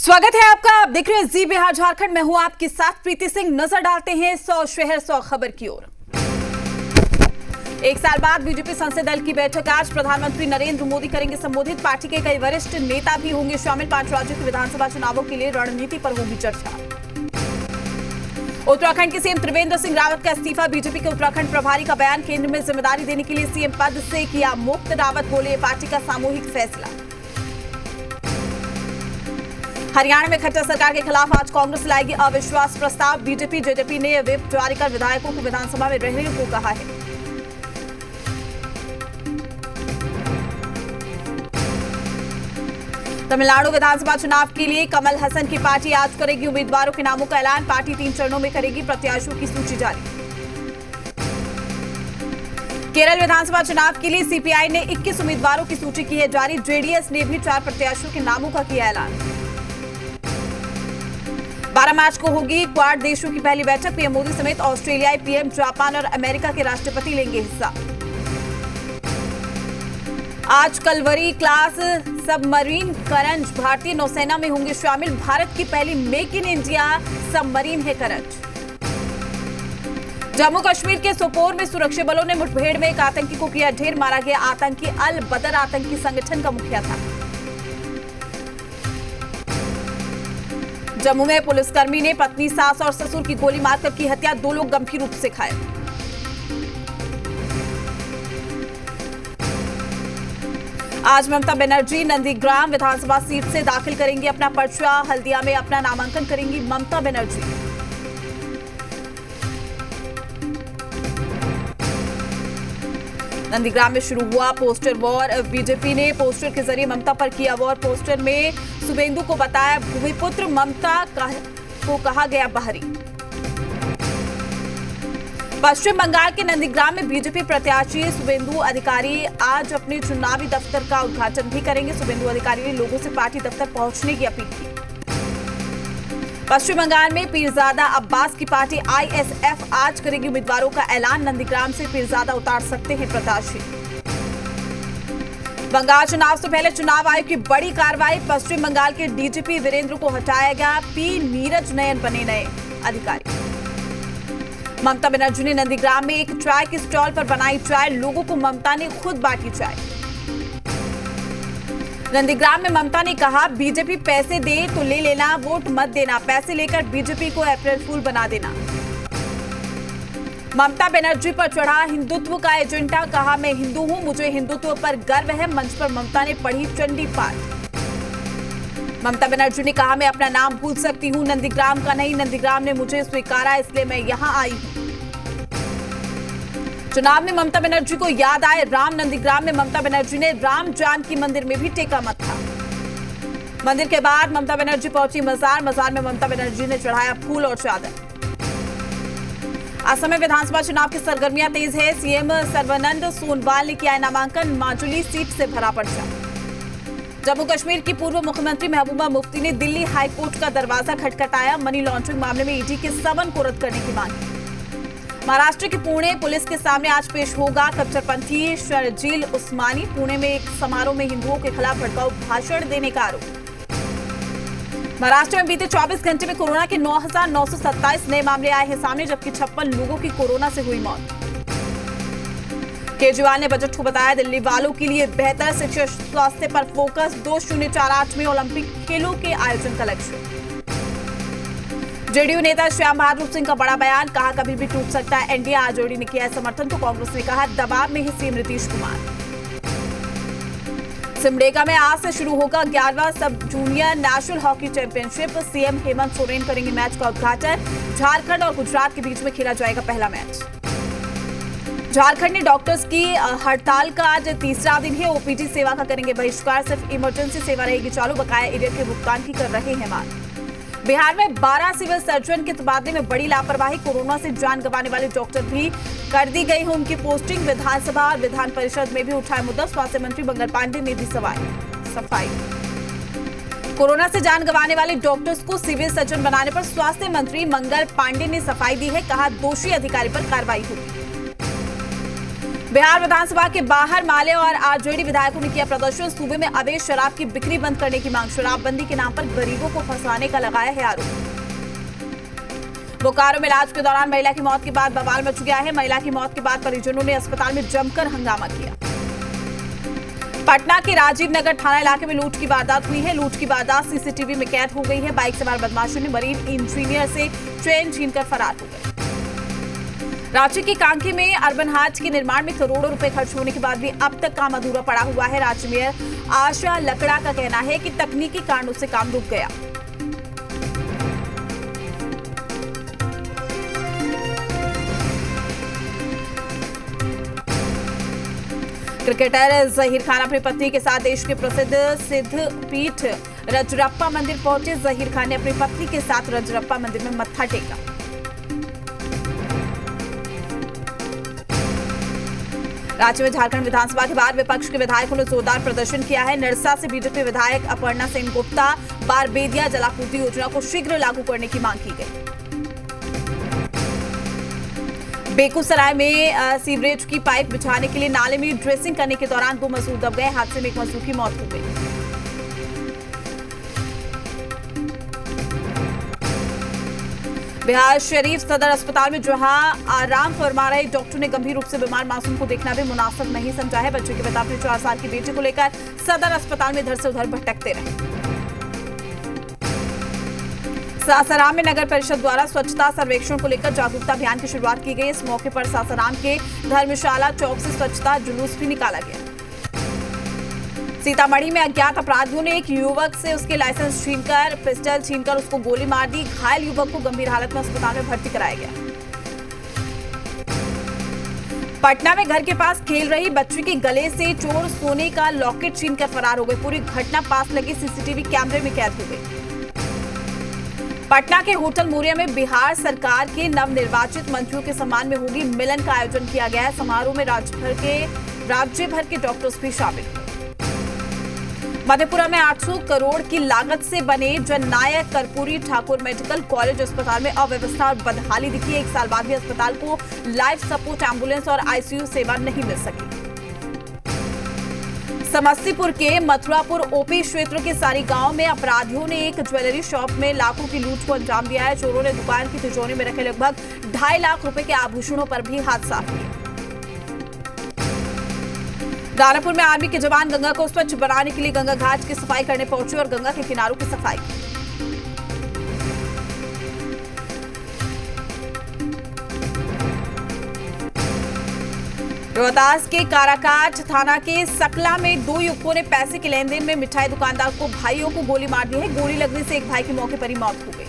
स्वागत है आपका। आप देख रहे हैं जी बिहार झारखंड। मैं हूं आपके साथ प्रीति सिंह। नजर डालते हैं 100 शहर 100 खबर की ओर। एक साल बाद बीजेपी संसदीय दल की बैठक आज। प्रधानमंत्री नरेंद्र मोदी करेंगे संबोधित। पार्टी के कई वरिष्ठ नेता भी होंगे शामिल। 5 राज्यों के विधानसभा चुनावों के लिए रणनीति पर होगी चर्चा। उत्तराखंड के सीएम त्रिवेंद्र सिंह रावत का इस्तीफा। बीजेपी के उत्तराखंड प्रभारी का बयान। केंद्र में जिम्मेदारी देने के लिए सीएम पद से किया मुक्त। रावत बोले पार्टी का सामूहिक फैसला। हरियाणा में खट्टर सरकार के खिलाफ आज कांग्रेस लाएगी अविश्वास प्रस्ताव। बीजेपी जेजेपी ने व्हिप जारी कर विधायकों को विधानसभा में रहने को कहा है। तमिलनाडु विधानसभा चुनाव के लिए कमल हसन की पार्टी आज करेगी उम्मीदवारों के नामों का ऐलान। पार्टी 3 चरणों में करेगी प्रत्याशियों की सूची जारी। केरल विधानसभा चुनाव के लिए सीपीआई ने 21 उम्मीदवारों की सूची की है जारी। जेडीएस ने भी 4 प्रत्याशियों के नामों का किया ऐलान। 12 मार्च को होगी क्वाड देशों की पहली बैठक। पीएम मोदी समेत ऑस्ट्रेलियाई पीएम, जापान और अमेरिका के राष्ट्रपति लेंगे हिस्सा। आज कलवरी क्लास सबमरीन करंज भारतीय नौसेना में होंगे शामिल। भारत की पहली मेक इन इंडिया सबमरीन है करंज। जम्मू कश्मीर के सोपोर में सुरक्षा बलों ने मुठभेड़ में एक आतंकी को किया ढेर। मारा गया आतंकी अल बदर आतंकी संगठन का मुखिया था। जम्मू में पुलिसकर्मी ने पत्नी, सास और ससुर की गोली मारकर की हत्या। 2 लोग गंभीर रूप से घायल। आज ममता बनर्जी नंदीग्राम विधानसभा सीट से दाखिल करेंगी अपना पर्चा। हल्दिया में अपना नामांकन करेंगी ममता बनर्जी। नंदीग्राम में शुरू हुआ पोस्टर वॉर। बीजेपी ने पोस्टर के जरिए ममता पर किया वॉर। पोस्टर में शुभेंदु को बताया भूमिपुत्र, ममता को कहा गया बाहरी। पश्चिम बंगाल के नंदीग्राम में बीजेपी प्रत्याशी शुभेंदु अधिकारी आज अपने चुनावी दफ्तर का उद्घाटन भी करेंगे। शुभेंदु अधिकारी ने लोगों से पार्टी दफ्तर पहुंचने की अपील की। पश्चिम बंगाल में पीरजादा अब्बास की पार्टी आईएसएफ आज करेगी उम्मीदवारों का ऐलान। नंदीग्राम से पीरजादा उतार सकते हैं प्रत्याशी। बंगाल चुनाव से पहले चुनाव आयोग की बड़ी कार्रवाई। पश्चिम बंगाल के डीजीपी वीरेंद्र को हटाया गया। पी नीरज नयन बने नए अधिकारी। ममता बनर्जी ने नंदीग्राम में एक चाय के स्टॉल पर बनाई चाय। लोगों को ममता ने खुद बांटी चाय। नंदीग्राम में ममता ने कहा बीजेपी पैसे दे तो ले लेना, वोट मत देना। पैसे लेकर बीजेपी को अप्रैल फूल बना देना। ममता बनर्जी पर चढ़ा हिंदुत्व का एजेंडा। कहा मैं हिंदू हूं, मुझे हिंदुत्व पर गर्व है। मंच पर ममता ने पढ़ी चंडी पाठ। ममता बनर्जी ने कहा मैं अपना नाम भूल सकती हूं, नंदीग्राम का नहीं। नंदीग्राम ने मुझे स्वीकारा, इसलिए मैं यहां आई हूं। चुनाव में ममता बनर्जी को याद आए राम। नंदीग्राम में ममता बनर्जी ने राम जानकी मंदिर में भी टेका मत्था। मंदिर के बाद ममता बनर्जी पहुंची मजार। मजार में ममता बनर्जी ने चढ़ाया फूल और चादर। असम में विधानसभा चुनाव की सरगर्मियां तेज है। सीएम सर्बानंद सोनोवाल ने किया नामांकन। माजुली सीट से भरा पर्चा। जम्मू कश्मीर की पूर्व मुख्यमंत्री महबूबा मुफ्ती ने दिल्ली हाईकोर्ट का दरवाजा खटखटाया। मनी लॉन्ड्रिंग मामले में ईडी के समन को रद्द करने की मांग की। महाराष्ट्र के पुणे पुलिस के सामने आज पेश होगा कट्टरपंथी शर्जील उस्मानी। पुणे में एक समारोह में हिंदुओं के खिलाफ भड़काऊ भाषण देने का आरोप। महाराष्ट्र में बीते 24 घंटे में कोरोना के 9,927 नए मामले आए हैं सामने, जबकि 56 लोगों की कोरोना से हुई मौत। केजरीवाल ने बजट को बताया दिल्ली वालों के लिए बेहतर शिक्षा स्वास्थ्य पर फोकस। 2048 में ओलंपिक खेलों के आयोजन का लक्ष्य। जेडीयू नेता श्याम बहादुर सिंह का बड़ा बयान। कहा कभी भी टूट सकता है एनडीए। आरजेडी ने किया समर्थन तो कांग्रेस ने कहा दबाव में है सीएम नीतीश कुमार। सिमडेगा में आज से शुरू होगा 11वां सब junior national hockey championship. CM Hemant Soren करेंगे मैच का उद्घाटन। झारखंड और गुजरात के बीच में खेला जाएगा पहला मैच। झारखंड ने डॉक्टर्स की हड़ताल का आज तीसरा दिन है। ओपीडी सेवा का करेंगे बहिष्कार। सिर्फ इमरजेंसी सेवा रहेगी चालू। बकाया एरियर के भुगतान की कर रहे हैं मांग। बिहार में 12 सिविल सर्जन के तबादले में बड़ी लापरवाही। कोरोना से जान गंवाने वाले डॉक्टर भी कर दी गई है उनकी पोस्टिंग। विधानसभा और विधान परिषद में भी उठाए मुद्दा। स्वास्थ्य मंत्री मंगल पांडे ने दी सफाई। कोरोना से जान गंवाने वाले डॉक्टर्स को सिविल सर्जन बनाने पर स्वास्थ्य मंत्री मंगल पांडे ने सफाई दी है। कहा दोषी अधिकारी पर कार्रवाई होगी। बिहार विधानसभा के बाहर माले और आरजेडी विधायकों ने किया प्रदर्शन। सूबे में अवैध शराब की बिक्री बंद करने की मांग। शराबबंदी के नाम पर गरीबों को फंसाने का लगाया है आरोप। बोकारो में इलाज के दौरान महिला की मौत के बाद बवाल मच गया है। महिला की मौत के बाद परिजनों ने अस्पताल में जमकर हंगामा किया। पटना के राजीव नगर थाना इलाके में लूट की वारदात हुई है। लूट की वारदात सीसीटीवी में कैद हो गई है। बाइक सवार बदमाशों ने मरीन इंजीनियर से चेन छीनकर फरार हो गए। रांची के कांके में अर्बन हाट के निर्माण में करोड़ों रुपए खर्च होने के बाद भी अब तक काम अधूरा पड़ा हुआ है। रांची मेयर आशा लकड़ा का कहना है कि तकनीकी कारणों से काम रुक गया। क्रिकेटर जहीर खान अपनी पत्नी के साथ देश के प्रसिद्ध सिद्ध पीठ रजरप्पा मंदिर पहुंचे। जहीर खान ने अपनी पत्नी के साथ रजरप्पा मंदिर में मत्था टेका। राज्य में झारखंड विधानसभा के बाद विपक्ष के विधायकों ने जोरदार प्रदर्शन किया है। निरसा से बीजेपी विधायक अपर्णा सेन गुप्ता बारबेदिया जलापूर्ति योजना को शीघ्र लागू करने की मांग की गई। बेगूसराय में सीवरेज की पाइप बिछाने के लिए नाले में ड्रेसिंग करने के दौरान 2 मजदूर दब गए। हादसे में एक मजदूर की मौत हो गई। बिहार शरीफ सदर अस्पताल में जहां आराम फरमा रहे डॉक्टर ने गंभीर रूप से बीमार मासूम को देखना भी मुनासिब नहीं समझा है। बच्चे के पिता अपने 4 साल की बेटी को लेकर सदर अस्पताल में इधर से उधर भटकते रहे। सासाराम में नगर परिषद द्वारा स्वच्छता सर्वेक्षण को लेकर जागरूकता अभियान की शुरुआत की गई। इस मौके पर सासाराम के धर्मशाला चौक से स्वच्छता जुलूस भी निकाला गया। सीतामढ़ी में अज्ञात अपराधियों ने एक युवक से उसके लाइसेंस छीनकर पिस्टल छीनकर उसको गोली मार दी। घायल युवक को गंभीर हालत में अस्पताल में भर्ती कराया गया। पटना में घर के पास खेल रही बच्ची के गले से चोर सोने का लॉकेट छीनकर फरार हो गए। पूरी घटना पास लगे सीसीटीवी कैमरे में कैद हो गई। पटना के होटल मोरिया में बिहार सरकार के नवनिर्वाचित मंत्रियों के सम्मान में होगी मिलन का आयोजन किया गया है। समारोह में राज्य भर के डॉक्टर्स भी शामिल हुए। मधेपुरा में 800 करोड़ की लागत से बने जननायक कर्पूरी ठाकुर मेडिकल कॉलेज अस्पताल में अव्यवस्था और बदहाली दिखी। 1 साल बाद भी अस्पताल को लाइफ सपोर्ट एम्बुलेंस और आईसीयू सेवा नहीं मिल सकी। समस्तीपुर के मथुरापुर ओपी क्षेत्र के सारी गांव में अपराधियों ने एक ज्वेलरी शॉप में लाखों की लूट को अंजाम दिया है। चोरों ने दुकान की तिजोरी में रखे लगभग 2.5 लाख रुपए के आभूषणों पर भी हाथ साफ किए। दानापुर में आर्मी के जवान गंगा को स्वच्छ बनाने के लिए गंगा घाट की सफाई करने पहुंचे और गंगा के किनारों की सफाई की। रोहतास के काराकाट थाना के सकला में 2 युवकों ने पैसे के लेन देन में मिठाई दुकानदार को भाइयों को गोली मार दी है। गोली लगने से एक भाई की मौके पर ही मौत हो गई।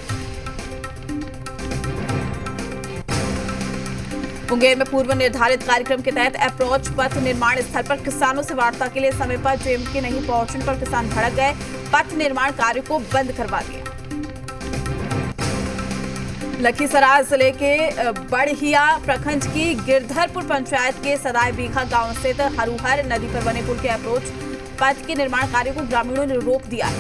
मुंगेर में पूर्व निर्धारित कार्यक्रम के तहत अप्रोच पथ निर्माण स्थल पर किसानों से वार्ता के लिए समय पर जेएमके नहीं पहुंचने पर किसान भड़क गए। पथ निर्माण कार्य को बंद करवा दिया। लखीसराय जिले के बड़हिया प्रखंड की गिरधरपुर पंचायत के सदाई बीघा गांव स्थित हरुहर नदी पर बने पुल के अप्रोच पथ के निर्माण कार्य को ग्रामीणों ने रोक दिया है।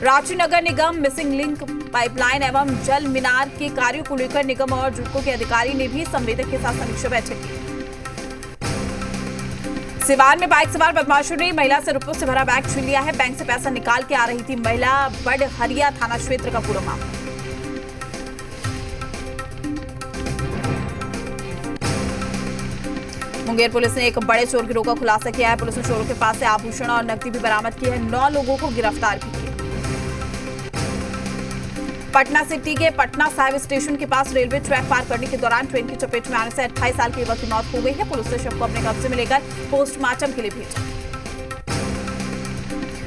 रांची नगर निगम मिसिंग लिंक पाइपलाइन एवं जल मीनार के कार्यों को लेकर निगम और जुडको के अधिकारी ने भी संवेदक के साथ समीक्षा बैठक की। सिवान में बाइक सवार बदमाशों ने महिला से रुपयों से भरा बैग छीन लिया है। बैंक से पैसा निकाल के आ रही थी महिला। बड़हरिया थाना क्षेत्र का पूरा मामला। मुंगेर पुलिस ने एक बड़े चोर गिरोह का खुलासा किया है। पुलिस ने चोरों के पास से आभूषण और नकदी भी बरामद की है। 9 लोगों को गिरफ्तार भी किया। पटना सिटी के पटना साहिब स्टेशन के पास रेलवे ट्रैक पार करने के दौरान ट्रेन की चपेट में आने से 28 साल के युवक की मौत हो गई है। पुलिस ने शव को अपने कब्जे में लेकर पोस्टमार्टम के लिए भेजा।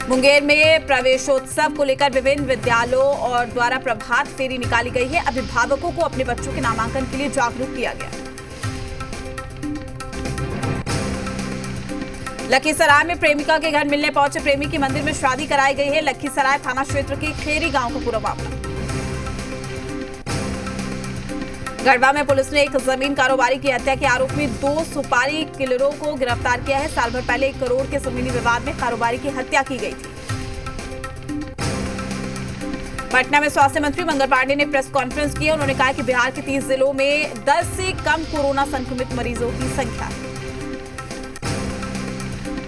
मुंगेर में प्रवेशोत्सव को लेकर विभिन्न विद्यालयों और द्वारा प्रभात फेरी निकाली गई है। अभिभावकों को अपने बच्चों के नामांकन के लिए जागरूक किया गया। लखीसराय में प्रेमिका के घर मिलने पहुंचे प्रेमी की मंदिर में शादी कराई गई है। लखीसराय थाना क्षेत्र के खेरी गांव का पूरा मामला। गढ़वा में पुलिस ने एक जमीन कारोबारी की हत्या के आरोप में 2 सुपारी किलरों को गिरफ्तार किया है। साल भर पहले 1 करोड़ के जमीनी विवाद में कारोबारी की हत्या की गई थी। पटना में स्वास्थ्य मंत्री मंगल पांडे ने प्रेस कॉन्फ्रेंस की। उन्होंने कहा कि बिहार के 30 जिलों में 10 से कम कोरोना संक्रमित मरीजों की संख्या है।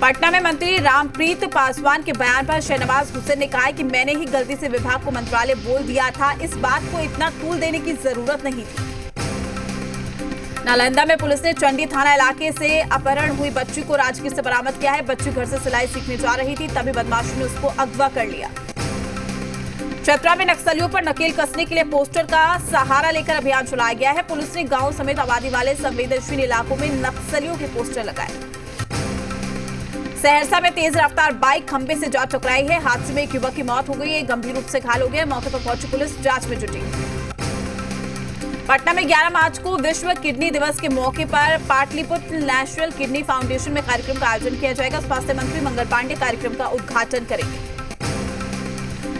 पटना में मंत्री रामप्रीत पासवान के बयान पर शहनवाज हुसैन ने कहा है कि मैंने ही गलती से विभाग को मंत्रालय बोल दिया था, इस बात को इतना तूल देने की जरूरत नहीं थी। नालंदा में पुलिस ने चंडी थाना इलाके से अपहरण हुई बच्ची को राजगीर से बरामद किया है। बच्ची घर से सिलाई सीखने जा रही थी, तभी बदमाशों ने उसको अगवा कर लिया। चतरा में नक्सलियों पर नकेल कसने के लिए पोस्टर का सहारा लेकर अभियान चलाया गया है। पुलिस ने गांव समेत आबादी वाले संवेदनशील इलाकों में नक्सलियों के पोस्टर लगाए। सहरसा में तेज रफ्तार बाइक खंबे से जा टकराई है। हादसे में एक युवक की मौत हो गई है, गंभीर रूप से घायल हो गए। मौके पर पहुंची पुलिस जांच में जुटी। पटना में 11 मार्च को विश्व किडनी दिवस के मौके पर पाटलिपुत्र नेशनल किडनी फाउंडेशन में कार्यक्रम का आयोजन किया जाएगा। स्वास्थ्य मंत्री मंगल पांडे कार्यक्रम का उद्घाटन करेंगे।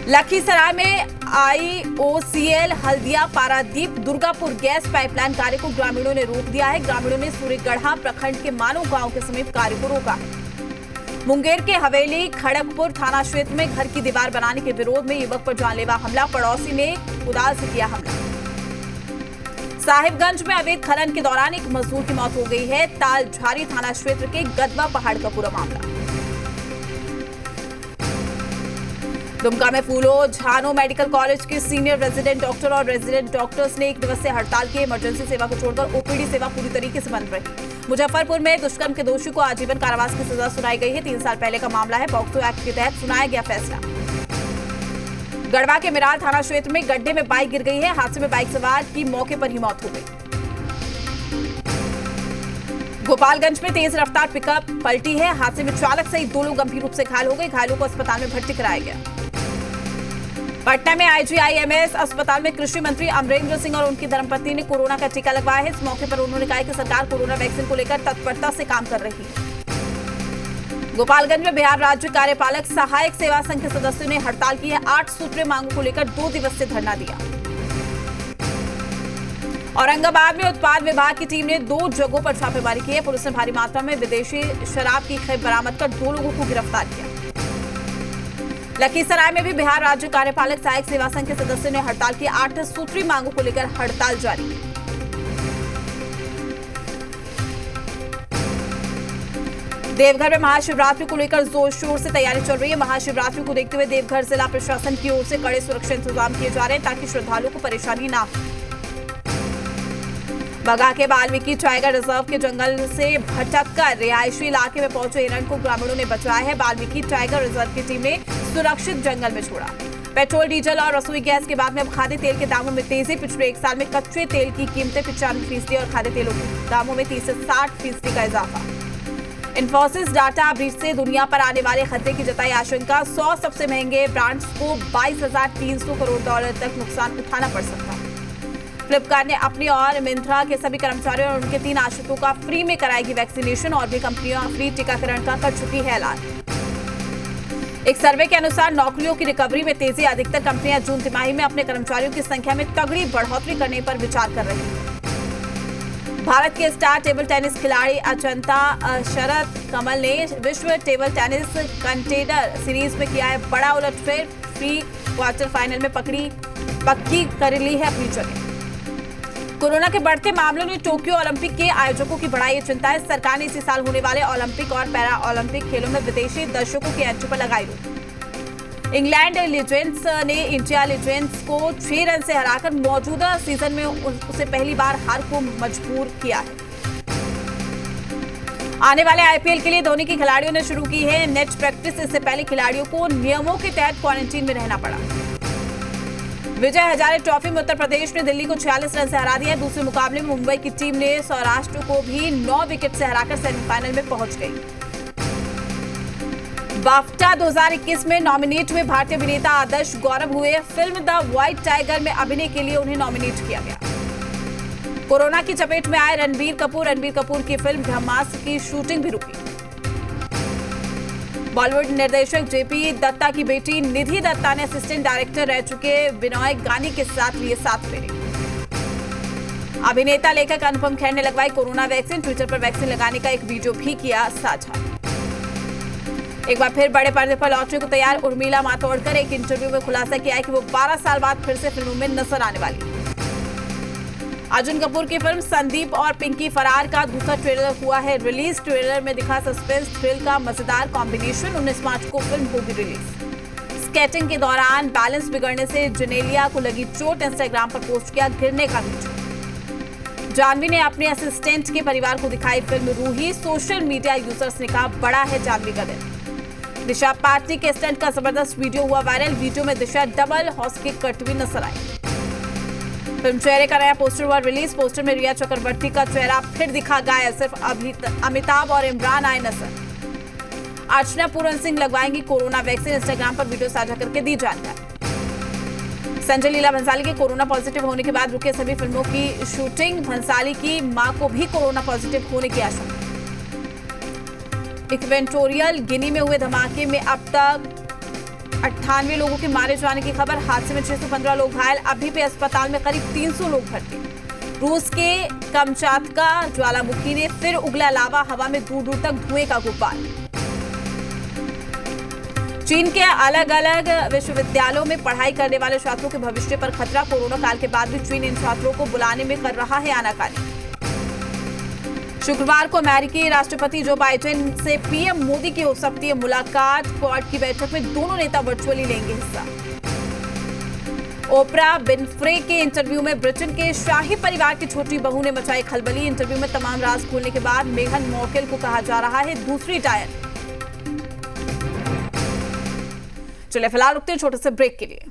लखीसराय में IOCL Haldia Paradip Durgapur gas pipeline कार्य को ग्रामीणों ने रोक दिया है। ग्रामीणों ने सूर्यगढ़ा प्रखंड के मानो गांव के समीप कार्य को रोका है। मुंगेर के हवेली खड़गपुर थाना क्षेत्र में घर की दीवार बनाने के विरोध में युवक पर जानलेवा हमला, पड़ोसी ने कुदाल से किया हमला। साहिबगंज में अवैध खनन के दौरान एक मजदूर की मौत हो गई है। तालझारी थाना क्षेत्र के गदवा पहाड़ का पूरा मामला। दुमका में फूलो झानो मेडिकल कॉलेज के सीनियर रेजिडेंट डॉक्टर और रेजिडेंट डॉक्टर्स ने 1 दिवसीय हड़ताल की। इमरजेंसी सेवा को छोड़कर OPD सेवा पूरी तरीके से बंद रही। मुजफ्फरपुर में दुष्कर्म के दोषी को आजीवन कारावास की सजा सुनाई गई है। 3 साल पहले का मामला है। पॉक्सो एक्ट के तहत सुनाया गया फैसला। गढ़वा के मिराल थाना क्षेत्र में गड्ढे में बाइक गिर गई है। हादसे में बाइक सवार की मौके पर ही मौत हो गई। गोपालगंज में तेज रफ्तार पिकअप पलटी है। हादसे में चालक सहित 2 लोग गंभीर रूप से घायल हो गए। घायलों को अस्पताल में भर्ती कराया गया। पटना में IGIMS अस्पताल में कृषि मंत्री अमरेंद्र सिंह और उनकी धर्मपत्नी ने कोरोना का टीका लगवाया है। इस मौके पर उन्होंने कहा कि सरकार कोरोना वैक्सीन को लेकर तत्परता से काम कर रही है। गोपालगंज में बिहार राज्य कार्यपालक सहायक सेवा संघ के सदस्यों ने हड़ताल की है। 8 सूत्रीय मांगों को लेकर 2 दिवसीय धरना दिया। औरंगाबाद में उत्पाद विभाग की टीम ने 2 जगहों पर छापेमारी की है। पुलिस ने भारी मात्रा में विदेशी शराब की खेप बरामद कर 2 लोगों को गिरफ्तार किया। लखीसराय में भी बिहार राज्य कार्यपालक सहायक सेवा संघ के सदस्यों ने हड़ताल की। 8 सूत्रीय मांगों को लेकर हड़ताल जारी है। देवघर में महाशिवरात्रि को लेकर जोर शोर से तैयारी चल रही है। महाशिवरात्रि को देखते हुए देवघर जिला प्रशासन की ओर से कड़े सुरक्षा इंतजाम किए जा रहे हैं ताकि श्रद्धालुओं को परेशानी ना हो। बगा के वाल्मीकि टाइगर रिजर्व के जंगल से भटककर रिहायशी इलाके में पहुंचे हिरण को ग्रामीणों ने बचाया है। वाल्मीकि टाइगर रिजर्व की टीम ने सुरक्षित जंगल में छोड़ा। पेट्रोल, डीजल और रसोई गैस के बाद में अब खाद्य तेल के दामों में तेजी। पिछले 1 साल में कच्चे तेल की कीमतें 95% और खाद्य तेलों के दामों में 30 से 60% का इजाफा। इन्फोसिस डाटा ब्रीच से दुनिया पर आने वाले खतरे की जताई आशंका। 100 सबसे महंगे ब्रांड्स को $22,300 करोड़ तक नुकसान उठाना पड़ सकता है। फ्लिपकार्ट ने अपनी और मिंत्रा के सभी कर्मचारियों और उनके 3 आश्रितों का फ्री में कराएगी वैक्सीनेशन। और भी कंपनियां फ्री टीकाकरण का कर चुकी है ऐलान। एक सर्वे के अनुसार नौकरियों की रिकवरी में तेजी। अधिकतर कंपनियां जून तिमाही में अपने कर्मचारियों की संख्या में तगड़ी बढ़ोतरी करने पर विचार कर रही है। भारत के स्टार टेबल टेनिस खिलाड़ी अजंता शरद कमल ने विश्व टेबल टेनिस कंटेनर सीरीज में किया है बड़ा उलटफेर। प्री क्वार्टर फाइनल में पक्की कर ली है अपनी जगह। कोरोना के बढ़ते मामलों ने टोक्यो ओलंपिक के आयोजकों की बढ़ाई चिंता है। सरकार ने इसी साल होने वाले ओलंपिक और पैरा ओलंपिक खेलों में विदेशी दर्शकों की एंट्री पर लगाई रोक। इंग्लैंड लीजेंड्स ने इंडिया लीजेंड्स को 6 रन से हराकर मौजूदा सीजन में उसे पहली बार हार को मजबूर किया है। आने वाले IPL के लिए धोनी के खिलाड़ियों ने शुरू की है नेट प्रैक्टिस। इससे पहले खिलाड़ियों को नियमों के तहत क्वारंटीन में रहना पड़ा। विजय हजारे ट्रॉफी में उत्तर प्रदेश ने दिल्ली को 46 रन से हरा दिया। दूसरे मुकाबले में मुंबई की टीम ने सौराष्ट्र को भी 9 विकेट से हराकर सेमीफाइनल में पहुंच गई। बाफ्टा 2021 में नॉमिनेट हुए भारतीय अभिनेता आदर्श गौरव हुए। फिल्म द व्हाइट टाइगर में अभिनय के लिए उन्हें नॉमिनेट किया गया। कोरोना की चपेट में आए रणबीर कपूर की फिल्म ब्रह्मास्त्र की शूटिंग भी रुकी। बॉलीवुड निर्देशक JP दत्ता की बेटी निधि दत्ता ने असिस्टेंट डायरेक्टर रह चुके विनोय गानी के साथ लिए 7 फेरे। अभिनेता लेखक अनुपम खेर ने लगवाई कोरोना वैक्सीन। ट्विटर पर वैक्सीन लगाने का एक वीडियो भी किया साझा। एक बार फिर बड़े पर्दे पर लौटने को तैयार उर्मिला मातोंडकर एक इंटरव्यू में खुलासा किया है कि वो 12 साल बाद फिर से फिल्मों में नजर आने वाली। अर्जुन कपूर की फिल्म संदीप और पिंकी फरार का दूसरा ट्रेलर हुआ है रिलीज। ट्रेलर में दिखा सस्पेंस थ्रिल का मजेदार कॉम्बिनेशन। 19 मार्च को फिल्म होगी रिलीज। स्केटिंग के दौरान बैलेंस बिगड़ने से जनेलिया को लगी चोट। इंस्टाग्राम पर पोस्ट किया गिरने का वीडियो। जाह्नवी ने अपने असिस्टेंट के परिवार को दिखाई film Roohi. Social media users ने कहा बड़ा है जाह्नवी का दिन। दिशा पाटनी के स्टंट का जबरदस्त वीडियो हुआ वायरल। वीडियो में दिशा डबल हॉर्स किक करती हुई नजर आई। फिल्म चेहरे का नया पोस्टर हुआ रिलीज। पोस्टर में रिया चक्रवर्ती का चेहरा फिर दिखा गायब। सिर्फ अमिताभ और इमरान आए नजर। Archana Puran Singh लगवाएंगी corona vaccine. Instagram पर वीडियो साझा करके दी जानकारी। संजय लीला भंसाली के कोरोना पॉजिटिव होने के बाद रुके सभी फिल्मों की शूटिंग। भंसाली की मां को भी कोरोना पॉजिटिव होने की आशंका। इक्वेटोरियल गिनी में हुए धमाके में अब तक 98 लोगों के मारे जाने की खबर। हादसे में 615 लोग घायल। अभी भी अस्पताल में करीब 300 लोग भर्ती। रूस के कमचातका ज्वालामुखी ने फिर उगला लावा। हवा में दूर दूर तक धुएं का गुब्बार। चीन के अलग अलग विश्वविद्यालयों में पढ़ाई करने वाले छात्रों के भविष्य पर खतरा। कोरोना काल के बाद भी चीन इन छात्रों को बुलाने में कर रहा है आनाकानी। शुक्रवार को अमेरिकी राष्ट्रपति जो बाइडेन से पीएम मोदी की हो सकती है मुलाकात। क्वाड की बैठक में दोनों नेता वर्चुअली लेंगे हिस्सा। ओपरा विनफ्रे के इंटरव्यू में ब्रिटेन के शाही परिवार की छोटी बहू ने मचाई खलबली। इंटरव्यू में तमाम राज खोलने के बाद मेघन मार्कल को कहा जा रहा है दूसरी डायन। चलिए फिलहाल रुकते हैं छोटे से ब्रेक के लिए।